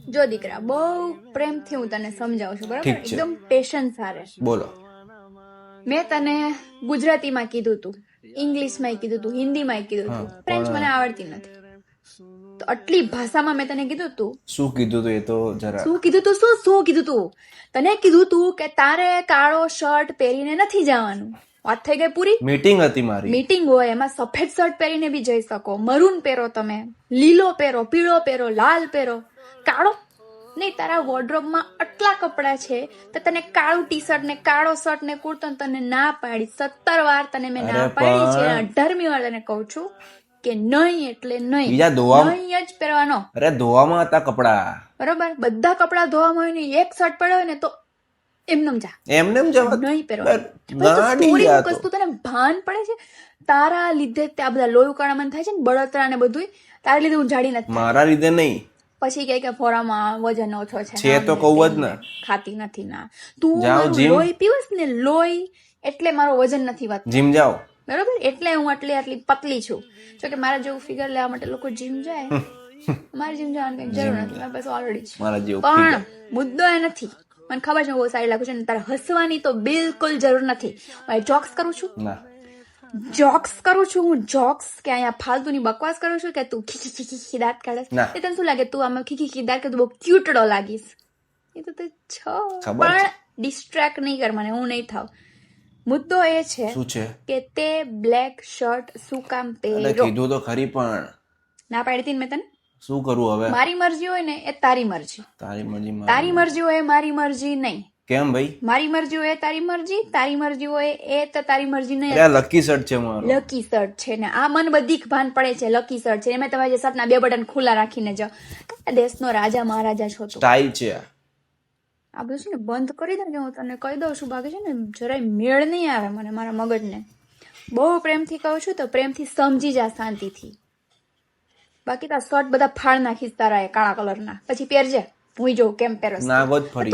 જો દીકરા, બહુ પ્રેમથી હું તને સમજાવું છું, બરાબર? ઠીક છે. એકદમ પેશન્સ હારે. બોલો. મેં તને ગુજરાતીમાં કીધું તું, ઇંગ્લિશમાં કીધું તું, હિન્દીમાં કીધું હા, તું, ફ્રેન્ચ પણ મને આવડતી નથી, તો આટલી ભાષામાં મેં તને કીધું તું. શું કીધું તું એ તો જરા. શું કીધું તું? શું કીધું તું? તને કીધું તું કે તારે કાળો શર્ટ પહેરીને નથી જવાનું. વાત થઈ ગઈ પૂરી. મીટિંગ હતી મારી. મીટિંગ હોય એમાં સફેદ શર્ટ પહેરીને બી જઈ શકો, મરૂન પહેરો, તમે લીલો પહેરો, પીળો પહેરો, લાલ પહેરો, કાળો નહીં. તારા વોર્ડરોબમાં આટલા કપડાં છે તો તને કાળું ટી શર્ટ ને કાળો શર્ટ ને કુર્તો તને ના પાડી 17 વાર તને મેં ના પાડી છે. 18મી વાર તને કહું છું કે નહીં એટલે નહીં, બીજા ધોવા નહીં જ પહેરવાનો. અરે ધોવામાં હતા કપડા. બરોબર? બધા કપડા ધોવામાં હોય ને એક શર્ટ પડ્યો હોય ને તો એમનેમ જા, એમને જવા નહીં પહેરવાનું. વસ્તુ તને ભાન પડે છે? તારા લીધે આ બધા લોહી ઉકાળા મન થાય છે ને, બળતરા ને બધું તારા લીધે હું જાડી નથી. મારા લીધે નહીં. પછી કે ફોરામાં વજન ઓછો છે છે તો કહું જ ને. ખાતી નથી ના તું. લોહી પીવસ ને લોહી, એટલે મારું વજન નથી વધતું. જીમ જાઓ. બરોબર? એટલે હું આટલી પતલી છું. જો કે મારા જેવું ફિગર લેવા માટે લોકો જીમ જાય. મારે જીમ જવાની કઈ જરૂર નથી, મારી પાસે ઓલરેડી છે. મારા જેવું પણ મુદ્દો એ નથી. મને ખબર છે હું બહુ સારી લાગુ છું, તારે હસવાની તો બિલકુલ જરૂર નથી. હું જોક્સ કરું છું, ના જોક્સ કરું છું હું, જોક્સ કે અહીંયા ફાલતુની બકવાસ કરું છું કે તું ખીખી દાંત કાઢે. એ તને શું લાગે તું આમાં ખીખી દાંત કે તું બહુ ક્યુટડો લાગીશ? એ તો તે છો, પણ ડિસ્ટ્રેક્ટ નહીં કર મને, હું નહીં થાવ. મુદ્દો એ છે શું છે કે તે બ્લેક શર્ટ શું કામ પહેર્યો? કીધું તો ખરી પણ ના પાડી હતી ને મેં તને. શું કરું હવે? મારી મરજી હોય ને એ તારી મરજી, તારી મરજી. તારી મરજી હોય મારી મરજી નહીં. કેમ ભાઈ? મારી મરજી હોય તારી મરજી, તારી મરજી હોય એ તો તારી મરજી નહીં. આ લકી શર્ટ છે મારો. લકી શર્ટ છે ને આ મને બધી ભાન પડે છે. લકી શર્ટ છે એમાં તમારે શર્ટના 2 બટન ખુલ્લા રાખીને જાઓ. કયા દેશનો રાજા મહારાજા છો તું? સ્ટાઇલ છે આ બધું છે ને બંધ કરી દે કે હું તને કહી દઉં છું. બાકી છે ને જરાય મેળ નહીં આવે મને મારા મગજને. બહુ પ્રેમથી કહું છું તો પ્રેમથી સમજી જા શાંતિથી. બાકી તો શર્ટ બધા ફાળ નાખીશ તારા એ કાળા કલરના. પછી પહેરજે, હું જોઉં કેમ પહેરસ. નાગો જ ફરી.